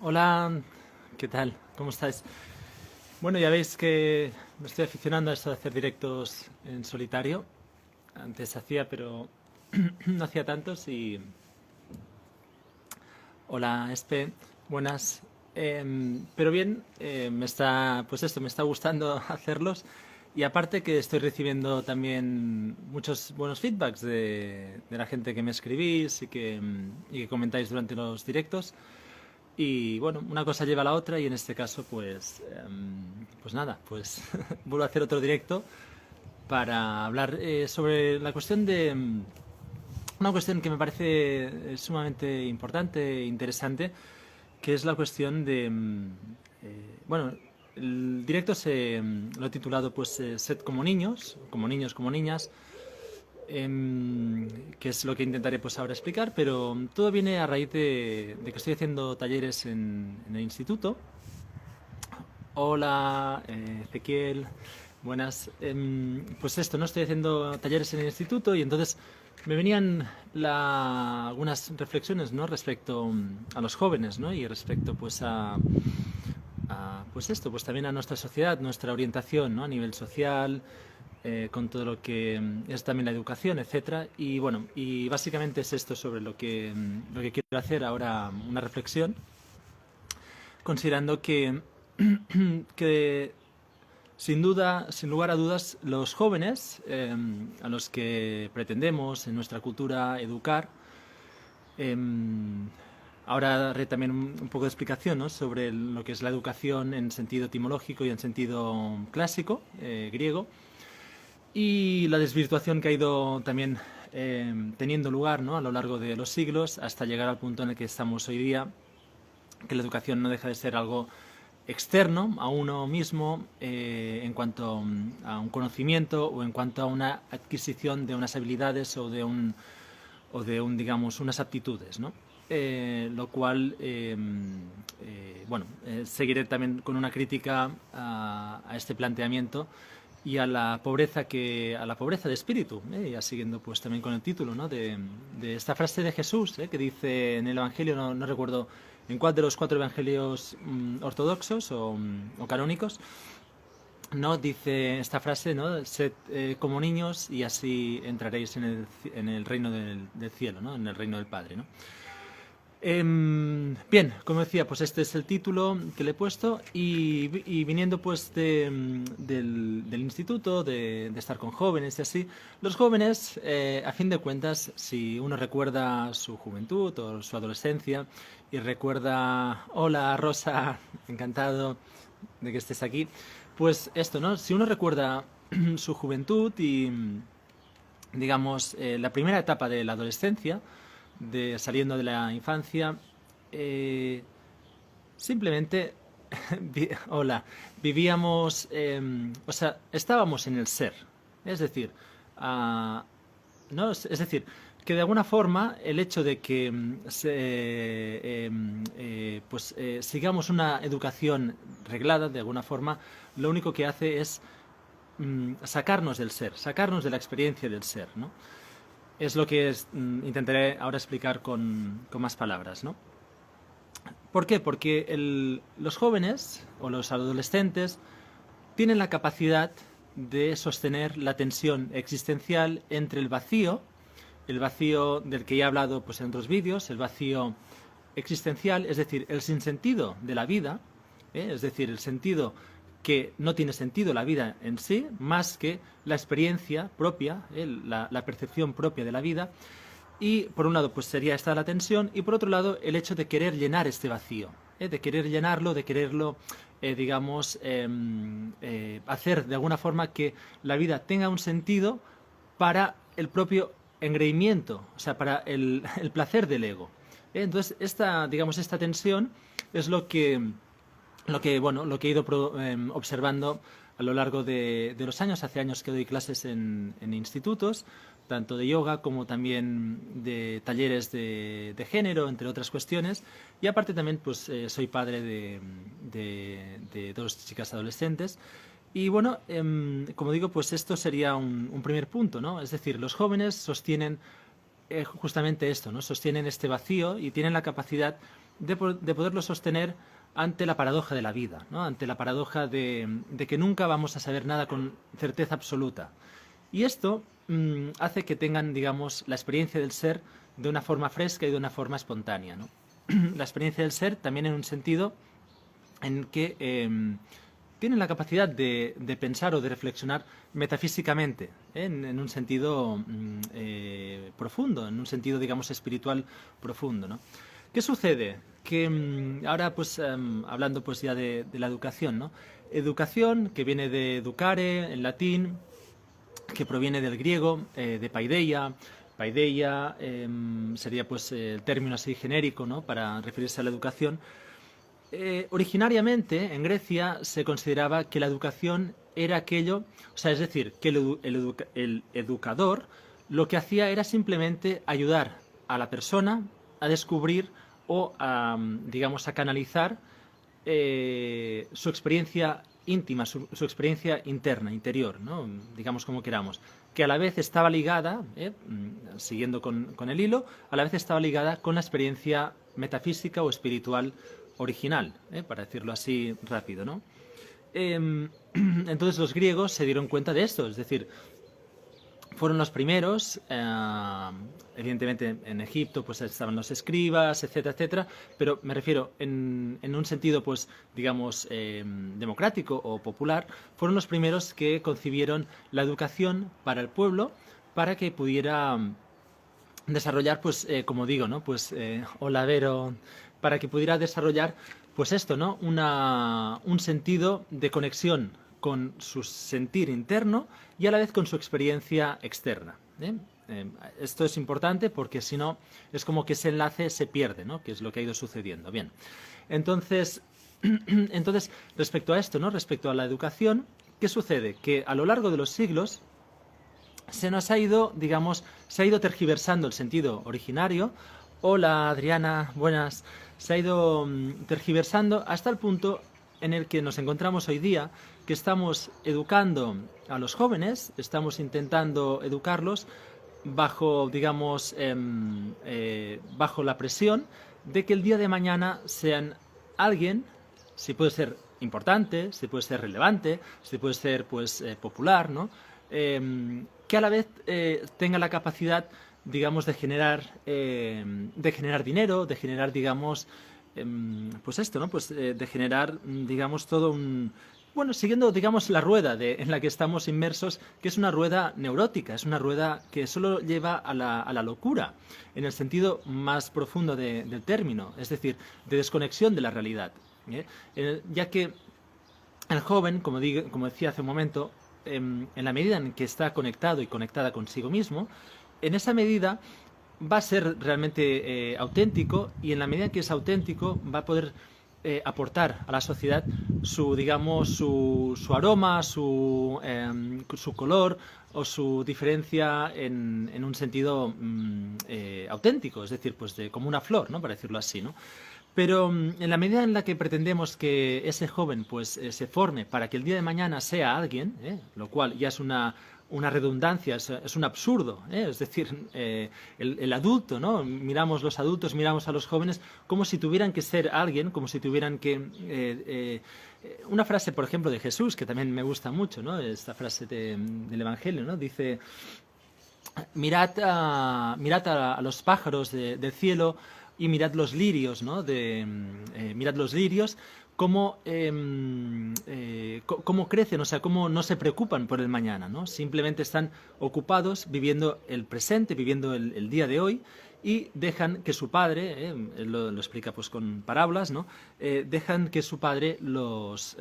Hola, ¿qué tal? ¿Cómo estáis? Bueno, ya veis que me estoy aficionando a esto de hacer directos en solitario. Antes hacía, pero no hacía tantos y... Hola, Espe, buenas. Pero bien, me está gustando hacerlos y aparte que estoy recibiendo también muchos buenos feedbacks de la gente que me escribís y que comentáis durante los directos. Y bueno, una cosa lleva a la otra y en este caso pues nada, pues vuelvo a hacer otro directo para hablar sobre la cuestión una cuestión que me parece sumamente importante e interesante, que es la cuestión bueno, el directo lo he titulado pues Sed como niños, como niñas, que es lo que intentaré pues ahora explicar, pero todo viene a raíz de que estoy haciendo talleres en el instituto. Hola, Ezequiel, buenas. Pues esto, ¿no? Estoy haciendo talleres en el instituto y entonces me venían algunas reflexiones, ¿no? Respecto a los jóvenes, ¿no? Y respecto pues pues esto, pues también a nuestra sociedad, nuestra orientación, ¿no? A nivel social, con todo lo que es también la educación, etcétera. Y bueno, y básicamente es esto sobre lo que quiero hacer ahora, una reflexión, considerando que sin duda, sin lugar a dudas, los jóvenes a los que pretendemos en nuestra cultura educar, eh, ahora daré también un poco de explicación, ¿no? Sobre lo que es la educación en sentido etimológico y en sentido clásico, griego, y la desvirtuación que ha ido también teniendo lugar, ¿no? A lo largo de los siglos hasta llegar al punto en el que estamos hoy día, que la educación no deja de ser algo externo a uno mismo en cuanto a un conocimiento o en cuanto a una adquisición de unas habilidades digamos, unas aptitudes, ¿no? Lo cual, seguiré también con una crítica a este planteamiento y a a la pobreza de espíritu, ya siguiendo pues también con el título, ¿no? De esta frase de Jesús, que dice en el Evangelio, no recuerdo en cuál de los cuatro evangelios ortodoxos o canónicos, no dice esta frase, ¿no? Sed como niños y así entraréis en el reino del cielo, ¿no? En el reino del Padre, ¿no? Bien, como decía, pues este es el título que le he puesto y viniendo pues del instituto, de estar con jóvenes y así, los jóvenes, a fin de cuentas, si uno recuerda su juventud o su adolescencia y recuerda, hola Rosa, encantado de que estés aquí, pues esto, ¿no? Si uno recuerda su juventud y, digamos, la primera etapa de la adolescencia, saliendo de la infancia, eh, simplemente, hola, vivíamos, o sea, estábamos en el ser, es decir, ah, ¿no? Es decir, que de alguna forma el hecho de que sigamos una educación reglada, de alguna forma, lo único que hace es sacarnos del ser, sacarnos de la experiencia del ser, ¿no? Es lo que intentaré ahora explicar con más palabras, ¿no? ¿Por qué? Porque los jóvenes o los adolescentes tienen la capacidad de sostener la tensión existencial entre el vacío del que ya he hablado pues, en otros vídeos, el vacío existencial, es decir, el sinsentido de la vida, es decir, el sentido que no tiene sentido la vida en sí, más que la experiencia propia, la percepción propia de la vida. Y por un lado, pues sería esta la tensión, y por otro lado, el hecho de querer llenar este vacío, de querer llenarlo, de quererlo, hacer de alguna forma que la vida tenga un sentido para el propio engreimiento, o sea, para el placer del ego. Entonces, esta tensión es lo que he ido observando a lo largo de los años. Hace años que doy clases en institutos, tanto de yoga como también de talleres de género, entre otras cuestiones. Y aparte también pues soy padre de dos chicas adolescentes. Y bueno, como digo, pues esto sería un primer punto, ¿no? Es decir, los jóvenes sostienen justamente esto, ¿no? Sostienen este vacío y tienen la capacidad de poderlo sostener ante la paradoja de la vida, ¿no? Ante la paradoja de que nunca vamos a saber nada con certeza absoluta. Y esto hace que tengan, digamos, la experiencia del ser de una forma fresca y de una forma espontánea, ¿no? La experiencia del ser también en un sentido en que tienen la capacidad de pensar o de reflexionar metafísicamente, en un sentido profundo, en un sentido, digamos, espiritual profundo, ¿no? ¿Qué sucede? Que ahora, pues, hablando pues ya de la educación, ¿no? Educación, que viene de educare, en latín, que proviene del griego, de paideia. Paideia sería pues el término así genérico, ¿no?, para referirse a la educación. Originariamente, en Grecia, se consideraba que la educación era aquello, o sea, es decir, que el educador lo que hacía era simplemente ayudar a la persona a descubrir o a, digamos, a canalizar su experiencia íntima, su experiencia interna, interior, ¿no? Digamos como queramos, que a la vez estaba ligada, siguiendo con el hilo, a la vez estaba ligada con la experiencia metafísica o espiritual original, para decirlo así rápido, ¿no? Entonces los griegos se dieron cuenta de esto, es decir, fueron los primeros, evidentemente en Egipto pues estaban los escribas, etcétera, etcétera, pero me refiero en un sentido pues digamos democrático o popular, fueron los primeros que concibieron la educación para el pueblo para que pudiera desarrollar pues como digo, ¿no? Pues hola Vero, para que pudiera desarrollar pues esto, ¿no? Un sentido de conexión con su sentir interno y a la vez con su experiencia externa. Esto es importante porque si no es como que ese enlace se pierde, ¿no?, que es lo que ha ido sucediendo. Bien, entonces respecto a esto, ¿no?, respecto a la educación, ¿qué sucede? Que a lo largo de los siglos se nos ha ido, digamos, se ha ido tergiversando el sentido originario. Hola Adriana, buenas. Se ha ido tergiversando hasta el punto en el que nos encontramos hoy día, que estamos educando a los jóvenes, estamos intentando educarlos bajo, digamos, bajo la presión de que el día de mañana sean alguien, si puede ser importante, si puede ser relevante, si puede ser pues popular, ¿no? Que a la vez tenga la capacidad, digamos, de generar dinero, de generar, digamos, pues esto, ¿no? Pues de generar, digamos, todo un... Bueno, siguiendo, digamos, la rueda en la que estamos inmersos, que es una rueda neurótica, es una rueda que solo lleva a la locura, en el sentido más profundo del término, es decir, de desconexión de la realidad. Ya que el joven, como decía hace un momento, en la medida en que está conectado y conectada consigo mismo, en esa medida va a ser realmente auténtico, y en la medida en que es auténtico va a poder aportar a la sociedad su, digamos, su aroma, su color o su diferencia en un sentido auténtico, es decir, pues como una flor, ¿no?, para decirlo así, ¿no? Pero en la medida en la que pretendemos que ese joven pues se forme para que el día de mañana sea alguien, lo cual ya es una redundancia, es un absurdo, es decir, el adulto, ¿no? Miramos los adultos, miramos a los jóvenes como si tuvieran que ser alguien, como si tuvieran que... una frase, por ejemplo, de Jesús, que también me gusta mucho, ¿no?, esta frase del Evangelio, ¿no? Dice, mirad a los pájaros del cielo y mirad los lirios, ¿no? Mirad los lirios, cómo crecen, o sea, cómo no se preocupan por el mañana, ¿no? Simplemente están ocupados viviendo el presente, viviendo el día de hoy, y dejan que su padre, él lo explica pues con parábolas, ¿no? Dejan que su padre los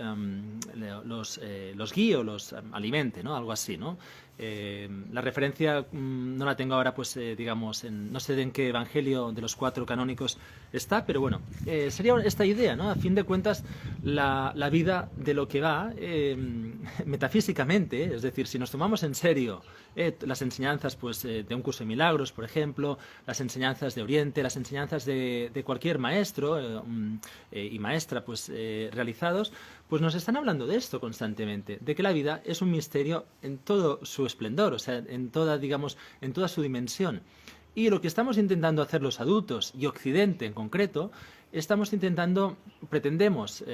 guíe o los alimente, ¿no? Algo así, ¿no? La referencia no la tengo ahora, pues digamos, no sé en qué evangelio de los 4 canónicos está, pero bueno, sería esta idea, ¿no? A fin de cuentas, la vida de lo que va metafísicamente, es decir, si nos tomamos en serio las enseñanzas pues de un curso de milagros, por ejemplo, las enseñanzas de Oriente, las enseñanzas de cualquier maestro y maestra pues realizados, pues nos están hablando de esto constantemente, de que la vida es un misterio en todo su esplendor, o sea, en toda, digamos, en toda su dimensión. Y lo que estamos intentando hacer los adultos, y Occidente en concreto, pretendemos,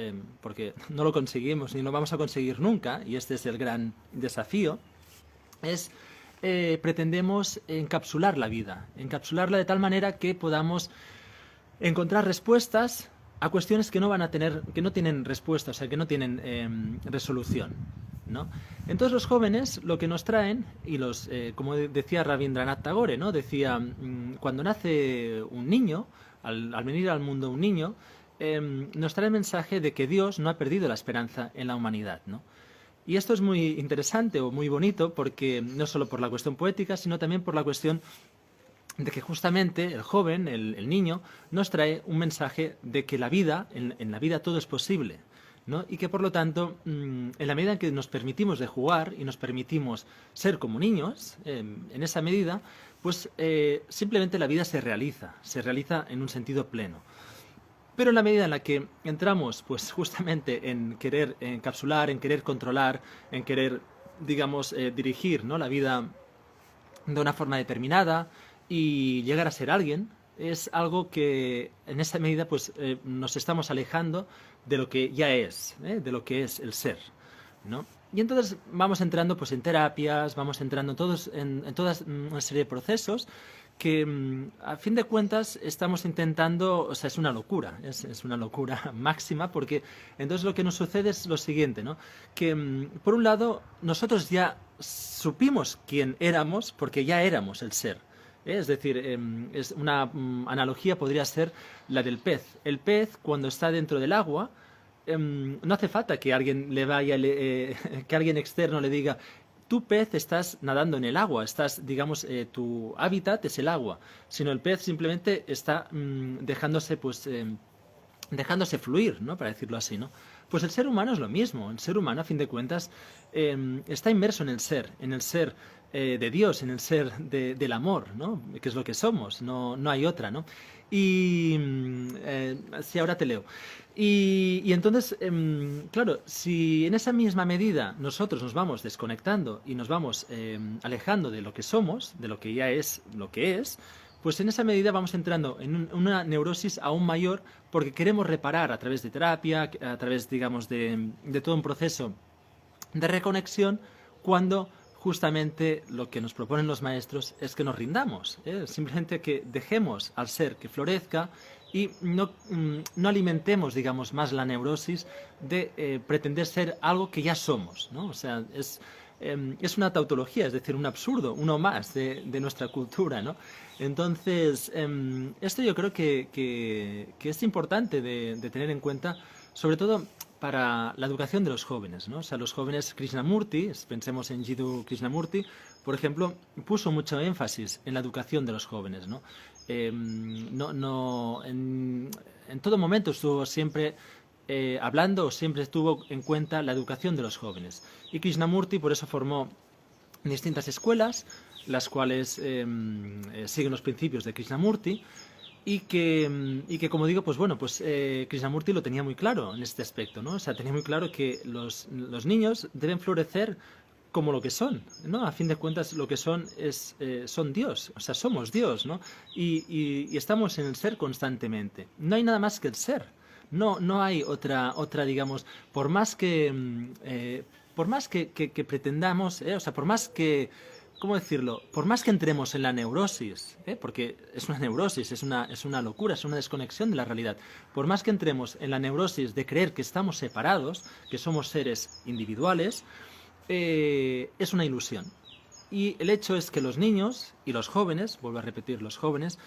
porque no lo conseguimos ni lo vamos a conseguir nunca, y este es el gran desafío, pretendemos encapsular la vida, encapsularla de tal manera que podamos encontrar respuestas a cuestiones que no van a tener, que no tienen respuesta, o sea, que no tienen resolución, ¿no? Entonces los jóvenes lo que nos traen, y como decía Rabindranath Tagore, ¿no? Decía, cuando nace un niño, al venir al mundo un niño, nos trae el mensaje de que Dios no ha perdido la esperanza en la humanidad, ¿no? Y esto es muy interesante o muy bonito, porque no solo por la cuestión poética, sino también por la cuestión de que justamente el joven, el niño, nos trae un mensaje de que la vida, en la vida todo es posible, ¿no? Y que por lo tanto, en la medida en que nos permitimos de jugar y nos permitimos ser como niños, en esa medida, pues simplemente la vida se realiza en un sentido pleno. Pero en la medida en la que entramos, pues justamente en querer encapsular, en querer controlar, en querer, digamos, dirigir, ¿no?, la vida de una forma determinada y llegar a ser alguien, es algo que en esa medida pues nos estamos alejando de lo que ya es, de lo que es el ser, ¿no? Y entonces vamos entrando pues en terapias, vamos entrando en toda una serie de procesos que a fin de cuentas estamos intentando, o sea, es una locura, es una locura máxima, porque entonces lo que nos sucede es lo siguiente, ¿no? Que por un lado nosotros ya supimos quién éramos porque ya éramos el ser. Es decir, es una analogía podría ser la del pez. El pez, cuando está dentro del agua, no hace falta que alguien que alguien externo le diga, tú pez estás nadando en el agua, digamos, tu hábitat es el agua, sino el pez simplemente está dejándose fluir, ¿no?, para decirlo así, ¿no? Pues el ser humano es lo mismo. El ser humano, a fin de cuentas, está inmerso en el ser de Dios, en el ser del amor, ¿no?, que es lo que somos, no hay otra, ¿no? Y sí, ahora te leo. Y entonces, claro, si en esa misma medida nosotros nos vamos desconectando y nos vamos alejando de lo que somos, de lo que ya es lo que es, pues en esa medida vamos entrando en una neurosis aún mayor, porque queremos reparar a través de terapia, a través, digamos, de todo un proceso de reconexión, cuando justamente lo que nos proponen los maestros es que nos rindamos, simplemente que dejemos al ser que florezca y no alimentemos, digamos, más la neurosis de pretender ser algo que ya somos, ¿no? O sea, es una tautología, es decir, un absurdo, uno más de nuestra cultura, ¿no? Entonces, esto yo creo que es importante de tener en cuenta, sobre todo para la educación de los jóvenes, ¿no? O sea, los jóvenes, Krishnamurti, pensemos en Jiddu Krishnamurti, por ejemplo, puso mucho énfasis en la educación de los jóvenes, ¿no? En todo momento estuvo siempre hablando, o siempre tuvo en cuenta la educación de los jóvenes. Y Krishnamurti por eso formó distintas escuelas, las cuales siguen los principios de Krishnamurti, y que como digo, pues bueno, pues Krishnamurti lo tenía muy claro en este aspecto, ¿no? O sea, tenía muy claro que los niños deben florecer como lo que son, ¿no? A fin de cuentas, lo que son son Dios, o sea, somos Dios, ¿no? Y estamos en el ser constantemente. No hay nada más que el ser. No hay otra, digamos, por más que pretendamos, o sea, por más que, ¿cómo decirlo? Por más que entremos en la neurosis, porque es una neurosis, es una locura, es una desconexión de la realidad. Por más que entremos en la neurosis de creer que estamos separados, que somos seres individuales, es una ilusión. Y el hecho es que los niños y los jóvenes, vuelvo a repetir, los jóvenes,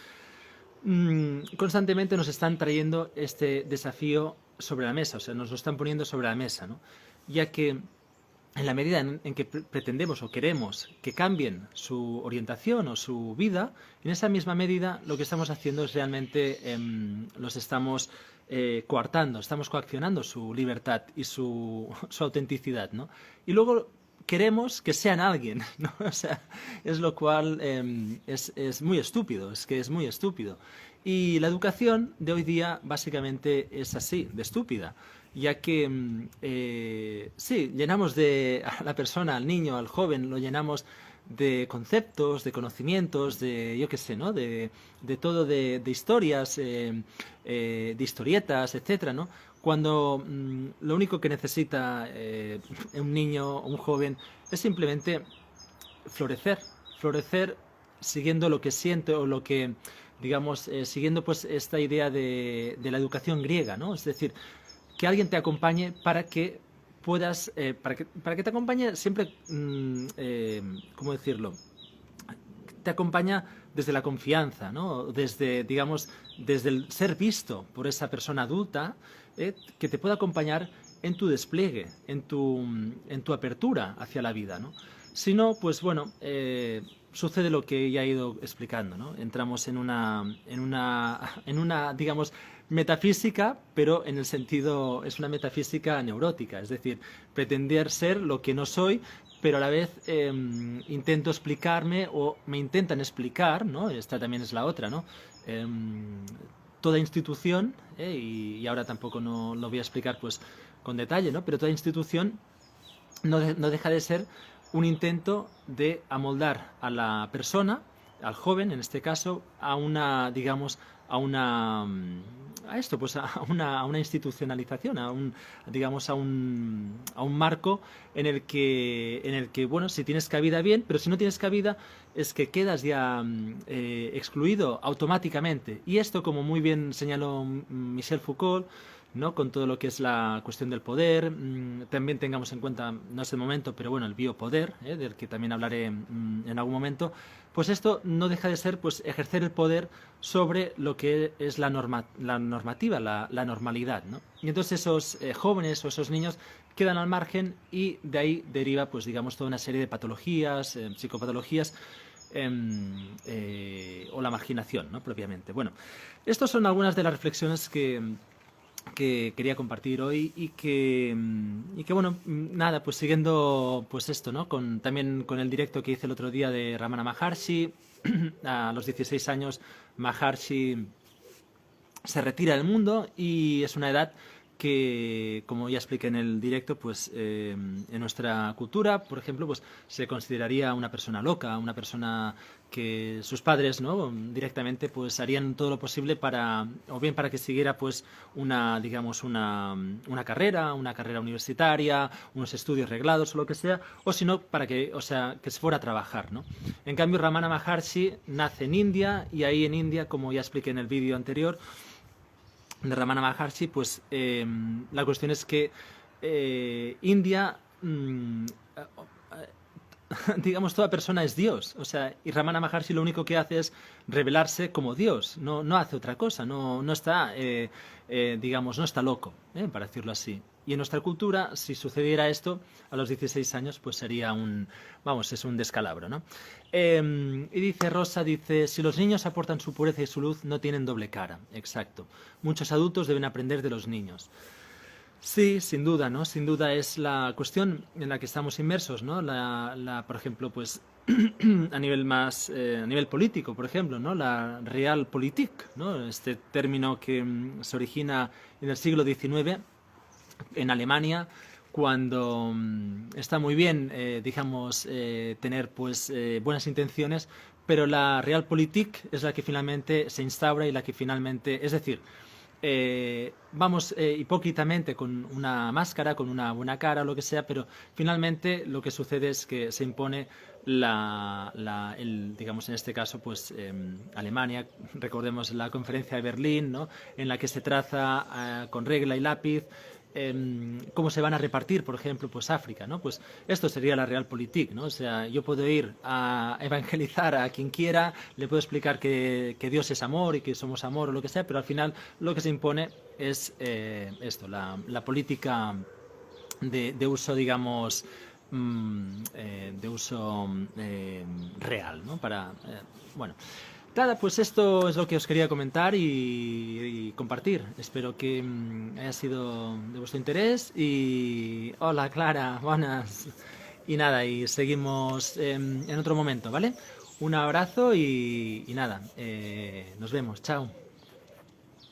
constantemente nos están trayendo este desafío sobre la mesa, o sea, nos lo están poniendo sobre la mesa, ¿no? Ya que en la medida en que pretendemos o queremos que cambien su orientación o su vida, en esa misma medida lo que estamos haciendo es realmente los estamos coartando, estamos coaccionando su libertad y su autenticidad, ¿no? Y luego queremos que sean alguien, ¿no? O sea, es lo cual es muy estúpido, es que es muy estúpido. Y la educación de hoy día básicamente es así, de estúpida, ya que sí, llenamos a la persona, al niño, al joven, lo llenamos de conceptos, de conocimientos, de, yo qué sé, ¿no? De todo, de historias, de historietas, etcétera, ¿no? Cuando lo único que necesita un niño o un joven es simplemente florecer, florecer siguiendo lo que siente o lo que, digamos, siguiendo pues esta idea de la educación griega, ¿no? Es decir, que alguien te acompañe para que puedas, para que te acompañe siempre, ¿cómo decirlo? Te acompaña desde la confianza, ¿no? Desde, digamos, desde el ser visto por esa persona adulta, que te pueda acompañar en tu despliegue, en tu apertura hacia la vida, ¿no? Si no, pues bueno, sucede lo que ya he ido explicando, ¿no? Entramos en una, digamos, metafísica, pero en el sentido, es una metafísica neurótica, es decir, pretender ser lo que no soy, pero a la vez intento explicarme o me intentan explicar, ¿no? Esta también es la otra, ¿no? Toda institución, y ahora tampoco no lo voy a explicar pues con detalle, ¿no? Pero toda institución no deja de ser un intento de amoldar a la persona, al joven en este caso, a una, digamos, a esto, pues a una institucionalización, digamos, a un marco en el que, bueno, si tienes cabida bien, pero si no tienes cabida es que quedas ya excluido automáticamente. Y esto, como muy bien señaló Michel Foucault, ¿no? Con todo lo que es la cuestión del poder, también tengamos en cuenta, no es el momento, pero bueno, el biopoder, del que también hablaré en algún momento, pues esto no deja de ser pues ejercer el poder sobre lo que es la normativa, la normalidad, ¿no? Y entonces esos jóvenes o esos niños quedan al margen y de ahí deriva, pues digamos, toda una serie de patologías, psicopatologías, o la marginación, ¿no? Propiamente. Bueno, estas son algunas de las reflexiones que quería compartir hoy y que bueno, nada, pues siguiendo pues esto, ¿no? También con el directo que hice el otro día de Ramana Maharshi. A los 16 años Maharshi se retira del mundo y es una edad que, como ya expliqué en el directo, pues en nuestra cultura, por ejemplo, pues se consideraría una persona loca, una persona que sus padres, ¿no? Directamente, pues harían todo lo posible para, o bien para que siguiera, pues una, digamos, una carrera universitaria, unos estudios reglados o lo que sea, o si no, para que, o sea, que se fuera a trabajar, ¿no? En cambio, Ramana Maharshi nace en India y ahí en India, como ya expliqué en el vídeo anterior, de Ramana Maharshi, pues la cuestión es que India, digamos, toda persona es Dios. O sea, y Ramana Maharshi lo único que hace es revelarse como Dios, no hace otra cosa, no está, digamos, no está loco, para decirlo así. Y en nuestra cultura, si sucediera esto a los 16 años, pues sería vamos, es un descalabro, ¿no? Y dice Rosa, dice, si los niños aportan su pureza y su luz, no tienen doble cara. Exacto. Muchos adultos deben aprender de los niños. Sí, sin duda, ¿no? Sin duda es la cuestión en la que estamos inmersos, ¿no? Por ejemplo, pues a nivel más, a nivel político, por ejemplo, ¿no? La Realpolitik, ¿no? Este término que se origina en el siglo XIX en Alemania, cuando está muy bien, digamos, tener pues buenas intenciones, pero la Realpolitik es la que finalmente se instaura y la que finalmente, es decir, vamos hipócritamente con una máscara, con una buena cara o lo que sea, pero finalmente lo que sucede es que se impone digamos en este caso pues Alemania, recordemos la conferencia de Berlín, ¿no? En la que se traza con regla y lápiz cómo se van a repartir, por ejemplo, pues África, ¿no? Pues esto sería la Realpolitik, ¿no? O sea, yo puedo ir a evangelizar a quien quiera, le puedo explicar que Dios es amor y que somos amor o lo que sea, pero al final lo que se impone es esto, la política de uso, digamos, de uso real, ¿no? Bueno, nada, pues esto es lo que os quería comentar y compartir. Espero que haya sido de vuestro interés y hola Clara, buenas. Y nada, y seguimos en otro momento, ¿vale? Un abrazo y nada, nos vemos, chao.